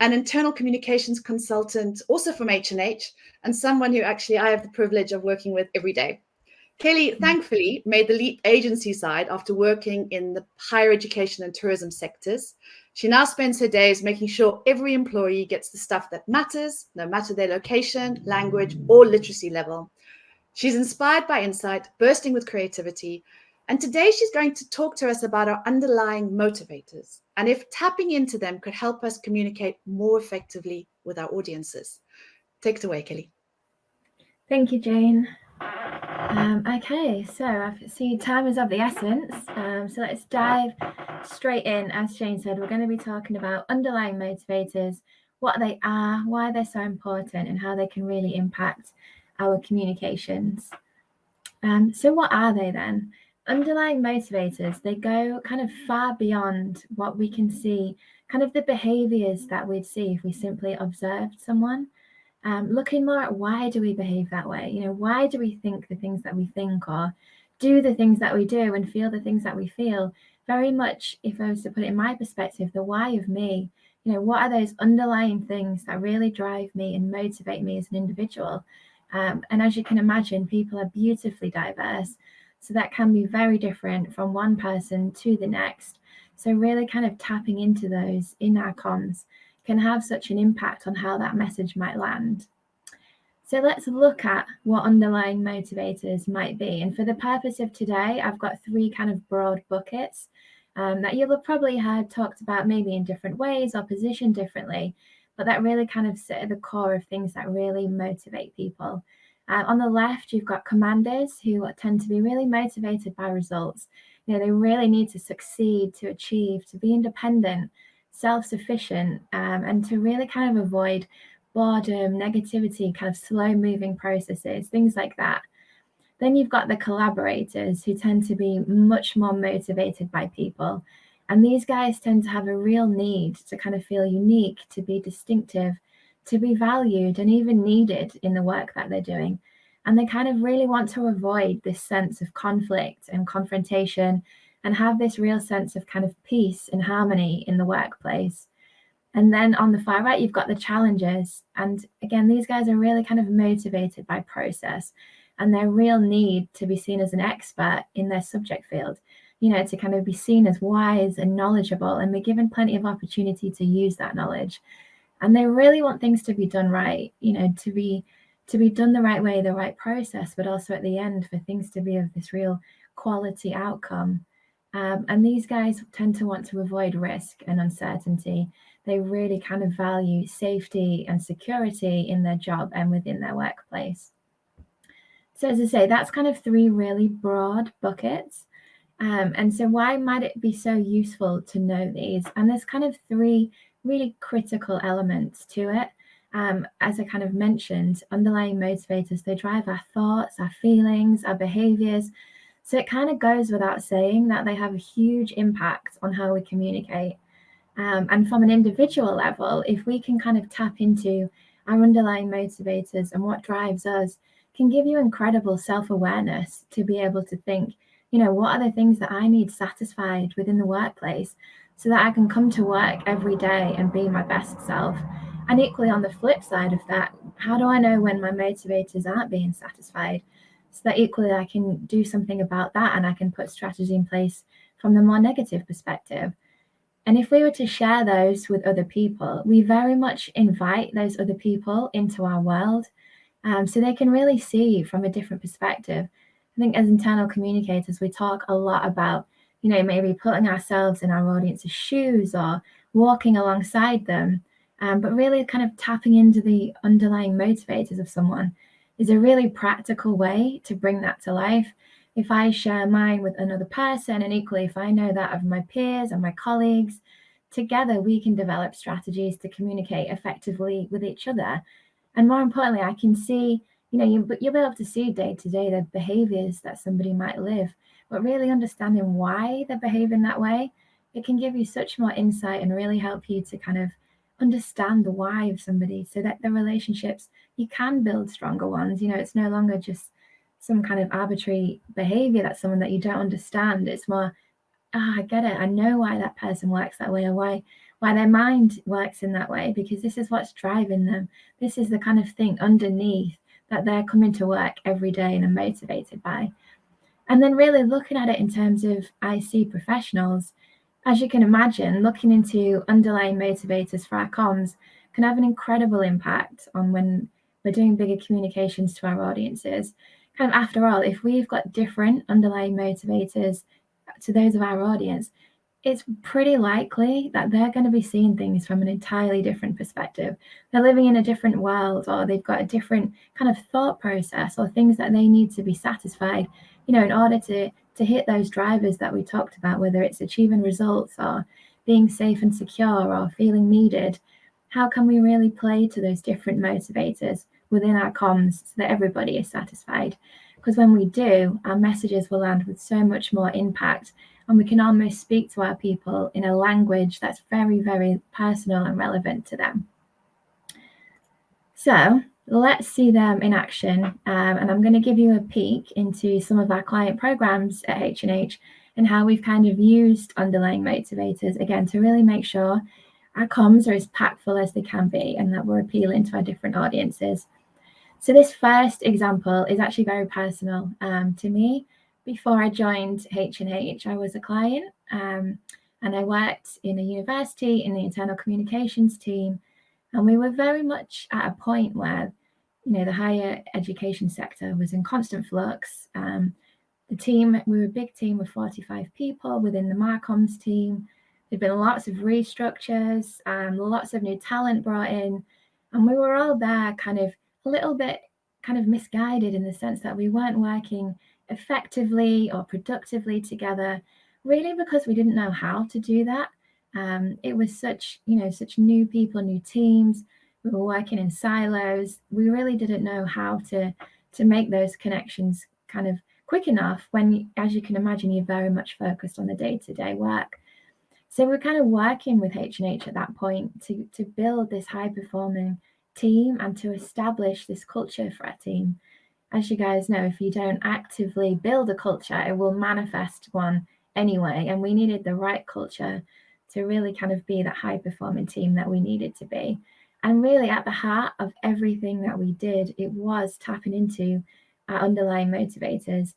an internal communications consultant, also from H&H, and someone who actually I have the privilege of working with every day. Kelly, thankfully, made the leap agency side after working in the higher education and tourism sectors. She now spends her days making sure every employee gets the stuff that matters, no matter their location, language, or literacy level. She's inspired by insight, bursting with creativity. And today she's going to talk to us about our underlying motivators and if tapping into them could help us communicate more effectively with our audiences. Take it away, Kelly. Thank you, Jane. Okay, so I see time is of the essence. So let's dive straight in. As Jane said, we're going to be talking about underlying motivators, what they are, why they're so important, and how they can really impact our communications. So what are they then? Underlying motivators, they go kind of far beyond what we can see, kind of the behaviors that we'd see if we simply observed someone. Looking more at why do we behave that way? Why do we think the things that we think or do the things that we do and feel the things that we feel? Very much, if I was to put it in my perspective, the why of me, what are those underlying things that really drive me and motivate me as an individual? And as you can imagine, people are beautifully diverse. So that can be very different from one person to the next. So really kind of tapping into those in our comms can have such an impact on how that message might land. So let's look at what underlying motivators might be. And for the purpose of today, I've got 3 kind of broad buckets that you'll have probably heard talked about maybe in different ways or positioned differently, but that really kind of sit at the core of things that really motivate people. On the left, you've got commanders who tend to be really motivated by results. They really need to succeed, to achieve, to be independent, self-sufficient, and to really kind of avoid boredom, negativity, kind of slow-moving processes, things like that. Then you've got the collaborators who tend to be much more motivated by people. And these guys tend to have a real need to kind of feel unique, to be distinctive, to be valued and even needed in the work that they're doing. And they kind of really want to avoid this sense of conflict and confrontation and have this real sense of kind of peace and harmony in the workplace. And then on the far right, you've got the challengers. And again, these guys are really kind of motivated by process and their real need to be seen as an expert in their subject field, to kind of be seen as wise and knowledgeable and be given plenty of opportunity to use that knowledge. And they really want things to be done right, to be done the right way, the right process, but also at the end for things to be of this real quality outcome. And these guys tend to want to avoid risk and uncertainty. They really kind of value safety and security in their job and within their workplace. So as I say, that's kind of 3 really broad buckets. And so why might it be so useful to know these? And there's kind of 3 really critical elements to it. As I kind of mentioned, underlying motivators, they drive our thoughts, our feelings, our behaviors. So it kind of goes without saying that they have a huge impact on how we communicate. And from an individual level, if we can kind of tap into our underlying motivators and what drives us, can give you incredible self-awareness to be able to think, what are the things that I need satisfied within the workplace so that I can come to work every day and be my best self. And equally on the flip side of that, how do I know when my motivators aren't being satisfied? So that equally I can do something about that and I can put strategy in place from the more negative perspective. And if we were to share those with other people, we very much invite those other people into our world, so they can really see from a different perspective. I think as internal communicators, we talk a lot about, maybe putting ourselves in our audience's shoes or walking alongside them, but really kind of tapping into the underlying motivators of someone is a really practical way to bring that to life. If I share mine with another person, and equally if I know that of my peers and my colleagues, together we can develop strategies to communicate effectively with each other. And more importantly, I can see, you'll be able to see day to day the behaviors that somebody might live, but really understanding why they're behaving that way, it can give you such more insight and really help you to kind of understand the why of somebody so that the relationships, you can build stronger ones. It's no longer just some kind of arbitrary behavior that's someone that you don't understand. It's more, I get it. I know why that person works that way, or why why their mind works in that way, because this is what's driving them. This is the kind of thing underneath that they're coming to work every day and are motivated by. And then really looking at it in terms of IC professionals, as you can imagine, looking into underlying motivators for our comms can have an incredible impact on when we're doing bigger communications to our audiences. Kind of, after all, if we've got different underlying motivators to those of our audience, it's pretty likely that they're going to be seeing things from an entirely different perspective. They're living in a different world, or they've got a different kind of thought process, or things that they need to be satisfied, in order to hit those drivers that we talked about, whether it's achieving results or being safe and secure or feeling needed. How can we really play to those different motivators within our comms so that everybody is satisfied? Because when we do, our messages will land with so much more impact, and we can almost speak to our people in a language that's very, very personal and relevant to them. So let's see them in action. And I'm going to give you a peek into some of our client programs at H&H and how we've kind of used underlying motivators, again, to really make sure our comms are as impactful as they can be and that we're appealing to our different audiences. So this first example is actually very personal to me. Before I joined H&H, I was a client and I worked in a university in the internal communications team. And we were very much at a point where, the higher education sector was in constant flux. The team, we were a big team with 45 people within the Marcoms team. There'd been lots of restructures, lots of new talent brought in. And we were all there kind of a little bit kind of misguided in the sense that we weren't working effectively or productively together, really because we didn't know how to do that. It was such new people, new teams. We were working in silos. We really didn't know how to make those connections kind of quick enough when, as you can imagine, you're very much focused on the day-to-day work. So we're kind of working with H&H at that point to build this high-performing team and to establish this culture for our team. As you guys know, if you don't actively build a culture, it will manifest one anyway. And we needed the right culture to really kind of be that high-performing team that we needed to be. And really at the heart of everything that we did, it was tapping into our underlying motivators.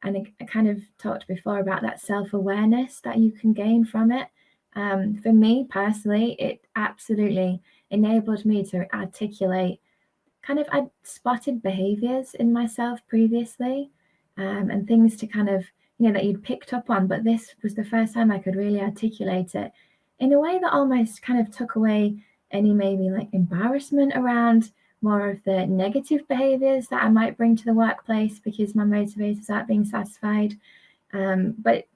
And I kind of talked before about that self-awareness that you can gain from it. For me personally, it absolutely enabled me to articulate I'd spotted behaviors in myself previously, and things to kind of, that you'd picked up on, but this was the first time I could really articulate it in a way that almost kind of took away any maybe like embarrassment around more of the negative behaviors that I might bring to the workplace because my motivators aren't being satisfied. But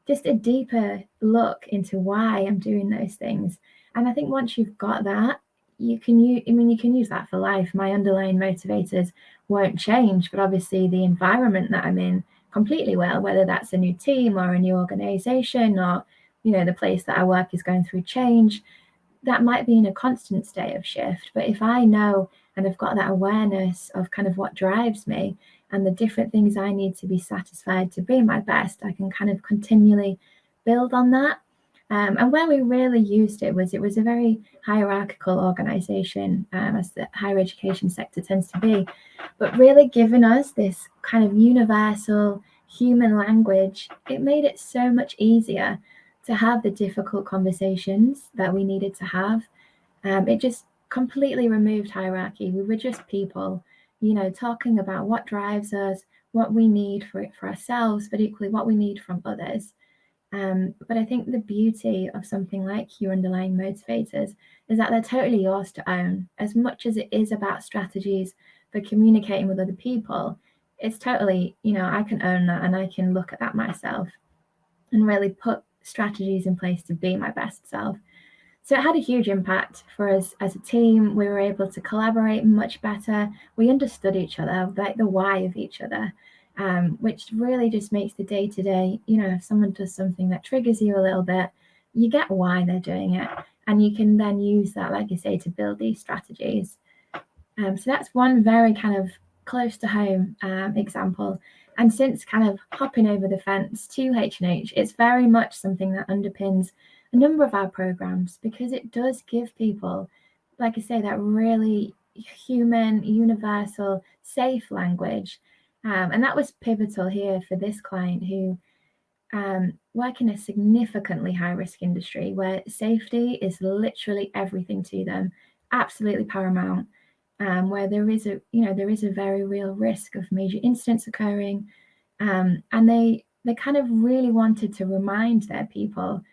just a deeper look into why I'm doing those things. And I think once you've got that, you can use that for life. My underlying motivators won't change, but obviously the environment that I'm in completely will, whether that's a new team or a new organization or, the place that I work is going through change, that might be in a constant state of shift. But if I know and I've got that awareness of kind of what drives me and the different things I need to be satisfied to be my best, I can kind of continually build on that. And where we really used it was a very hierarchical organization, as the higher education sector tends to be, but really giving us this kind of universal human language. It made it so much easier to have the difficult conversations that we needed to have. It just completely removed hierarchy. We were just people, talking about what drives us, what we need for ourselves, but equally what we need from others. But I think the beauty of something like your underlying motivators is that they're totally yours to own. As much as it is about strategies for communicating with other people, it's totally, I can own that and I can look at that myself and really put strategies in place to be my best self. So it had a huge impact for us as a team. We were able to collaborate much better. We understood each other, like the why of each other. Which really just makes the day-to-day, if someone does something that triggers you a little bit, you get why they're doing it. And you can then use that, like I say, to build these strategies. So that's one very kind of close to home example. And since kind of hopping over the fence to H&H, it's very much something that underpins a number of our programs, because it does give people, like I say, that really human, universal, safe language. And that was pivotal here for this client who work in a significantly high risk industry where safety is literally everything to them, absolutely paramount. Where there is a very real risk of major incidents occurring, and they kind of really wanted to remind their people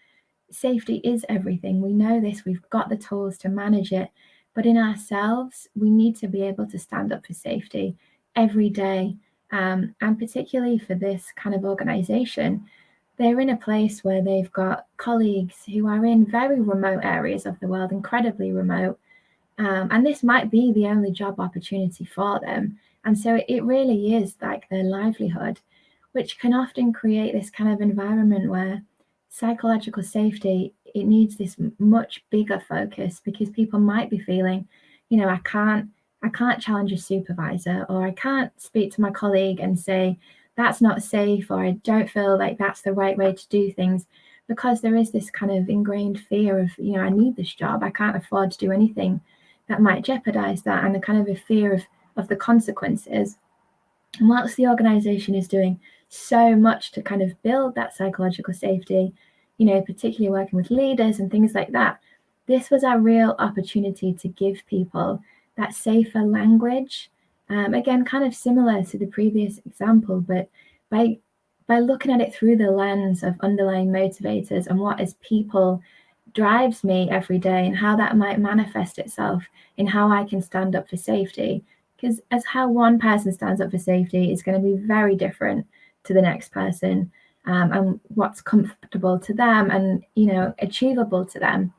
safety is everything. We know this, we've got the tools to manage it, but in ourselves, we need to be able to stand up for safety every day. And particularly for this kind of organization, they're in a place where they've got colleagues who are in very remote areas of the world, incredibly remote. And this might be the only job opportunity for them. And so it really is like their livelihood, which can often create this kind of environment where psychological safety, it needs this much bigger focus, because people might be feeling, I can't challenge a supervisor, or I can't speak to my colleague and say that's not safe, or I don't feel like that's the right way to do things, because there is this kind of ingrained fear of, I need this job, I can't afford to do anything that might jeopardize that, and a kind of a fear of the consequences. And whilst the organization is doing so much to kind of build that psychological safety, particularly working with leaders and things like that, this was our real opportunity to give people that safer language. Again, kind of similar to the previous example, but by looking at it through the lens of underlying motivators and what as people drives me every day, and how that might manifest itself in how I can stand up for safety. Because as how one person stands up for safety is going to be very different to the next person, and what's comfortable to them and achievable to them.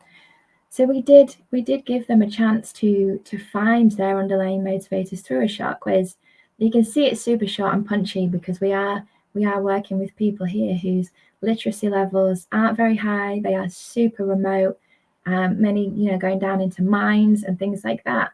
So we did give them a chance to find their underlying motivators through a short quiz. You can see it's super short and punchy because we are working with people here whose literacy levels aren't very high. They are super remote, many going down into mines and things like that.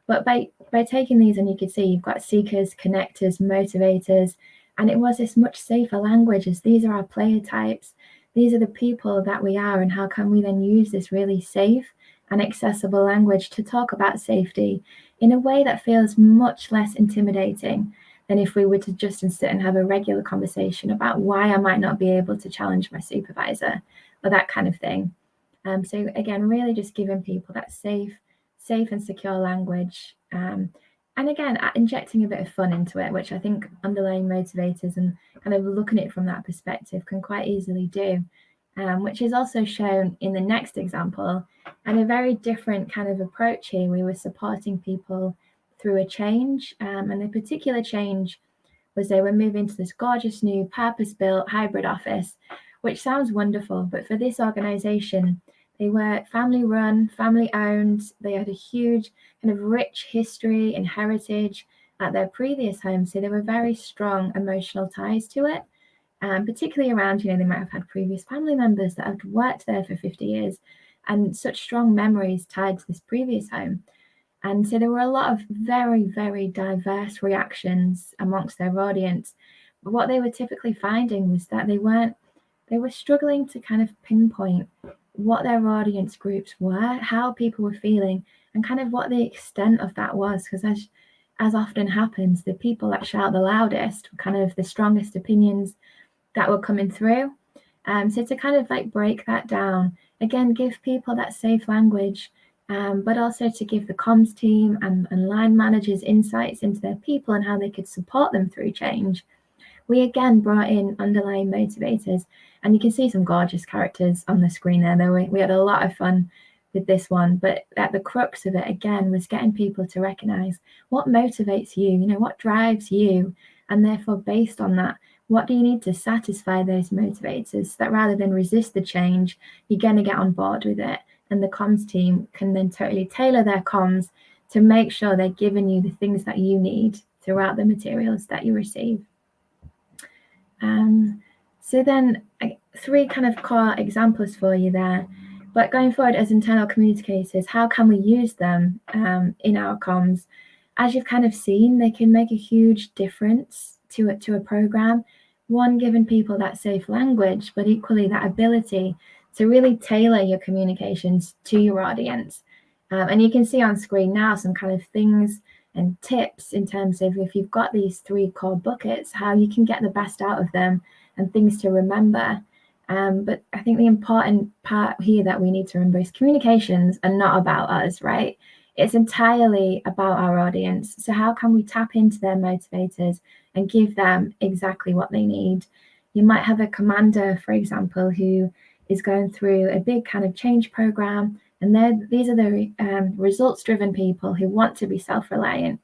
But by taking these, and you can see you've got seekers, connectors, motivators, and it was this much safer language, as these are our player types. These are the people that we are, and how can we then use this really safe and accessible language to talk about safety in a way that feels much less intimidating than if we were to just sit and have a regular conversation about why I might not be able to challenge my supervisor or that kind of thing. So again, really just giving people that safe and secure language. And again, injecting a bit of fun into it, which I think underlying motivators and kind of looking at it from that perspective can quite easily do, which is also shown in the next example. And a very different kind of approach here. We were supporting people through a change, and the particular change was they were moving to this gorgeous new purpose-built hybrid office, which sounds wonderful, but for this organization, they were family run, family owned. They had a huge kind of rich history and heritage at their previous home. So there were very strong emotional ties to it, particularly around, they might have had previous family members that had worked there for 50 years and such strong memories tied to this previous home. And so there were a lot of very, very diverse reactions amongst their audience. But what they were typically finding was that they were struggling to kind of pinpoint what their audience groups were, how people were feeling, and kind of what the extent of that was. Because as often happens, the people that shout the loudest were kind of the strongest opinions that were coming through. So to kind of like break that down, again, give people that safe language, but also to give the comms team and line managers insights into their people and how they could support them through change. We again brought in underlying motivators, and you can see some gorgeous characters on the screen there. We had a lot of fun with this one, but at the crux of it again was getting people to recognize what motivates you, what drives you, and therefore based on that, what do you need to satisfy those motivators, so that rather than resist the change, you're going to get on board with it, and the comms team can then totally tailor their comms to make sure they're giving you the things that you need throughout the materials that you receive. So then 3 kind of core examples for you there. But going forward as internal communicators, how can we use them in our comms? As you've kind of seen, they can make a huge difference to a program. One, giving people that safe language, but equally that ability to really tailor your communications to your audience. And you can see on screen now some kind of things and tips in terms of, if you've got these 3 core buckets, how you can get the best out of them and things to remember. But I think the important part here that we need to remember is communications are not about us, right? It's entirely about our audience. So how can we tap into their motivators and give them exactly what they need? You might have a commander, for example, who is going through a big kind of change program, and these are the results-driven people who want to be self-reliant.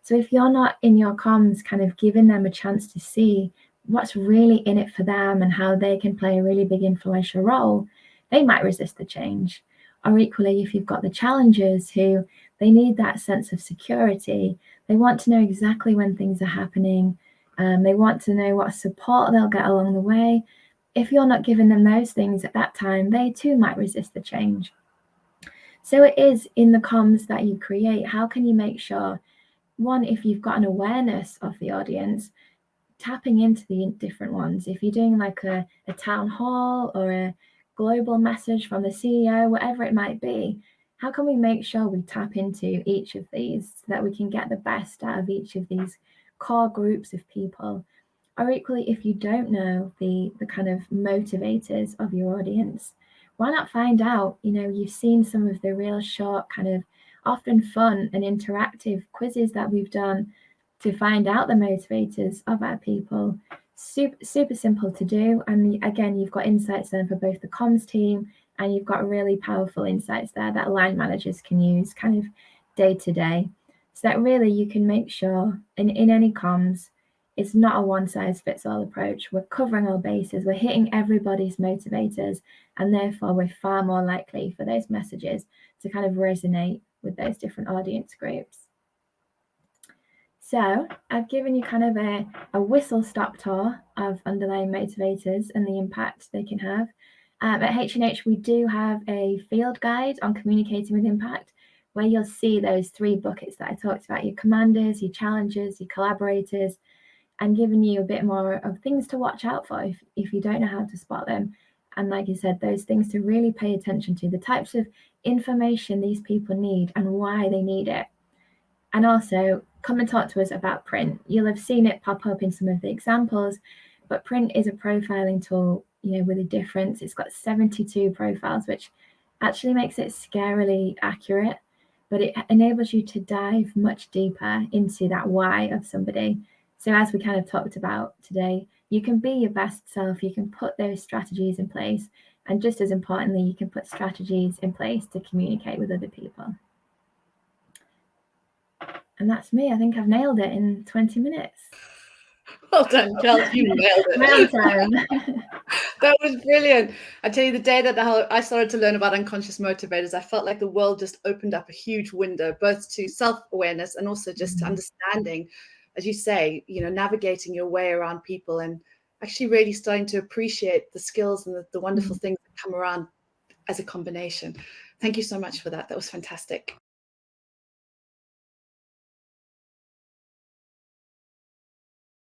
So if you're not in your comms kind of giving them a chance to see what's really in it for them and how they can play a really big influential role, they might resist the change. Or equally, if you've got the challengers who they need that sense of security, they want to know exactly when things are happening, they want to know what support they'll get along the way. If you're not giving them those things at that time, they too might resist the change. So it is in the comms that you create. How can you make sure, one, if you've got an awareness of the audience, tapping into the different ones. If you're doing like a town hall or a global message from the CEO, whatever it might be, how can we make sure we tap into each of these so that we can get the best out of each of these core groups of people? Or equally, if you don't know the kind of motivators of your audience, why not find out? You've seen some of the real short, kind of often fun and interactive quizzes that we've done to find out the motivators of our people. Super simple to do. And again, you've got insights there for both the comms team, and you've got really powerful insights there that line managers can use kind of day to day. So that really you can make sure in any comms, it's not a one-size-fits-all approach. We're covering all bases. We're hitting everybody's motivators, and therefore we're far more likely for those messages to kind of resonate with those different audience groups. So I've given you kind of a whistle-stop tour of underlying motivators and the impact they can have. At H&H, we do have a field guide on communicating with impact, where you'll see those 3 buckets that I talked about: your commanders, your challengers, your collaborators, and giving you a bit more of things to watch out for if you don't know how to spot them. And like you said, those things to really pay attention to, the types of information these people need and why they need it. And also, come and talk to us about print. You'll have seen it pop up in some of the examples, but print is a profiling tool, with a difference. It's got 72 profiles, which actually makes it scarily accurate, but it enables you to dive much deeper into that why of somebody. So as we kind of talked about today, you can be your best self, you can put those strategies in place, and just as importantly, you can put strategies in place to communicate with other people. And that's me. I think I've nailed it in 20 minutes. Well done, Charles. You nailed it. Well done. That was brilliant. I tell you, the day that I started to learn about unconscious motivators, I felt like the world just opened up a huge window, both to self-awareness and also just understanding, as you say, navigating your way around people and actually really starting to appreciate the skills and the wonderful things that come around as a combination. Thank you so much for that. That was fantastic.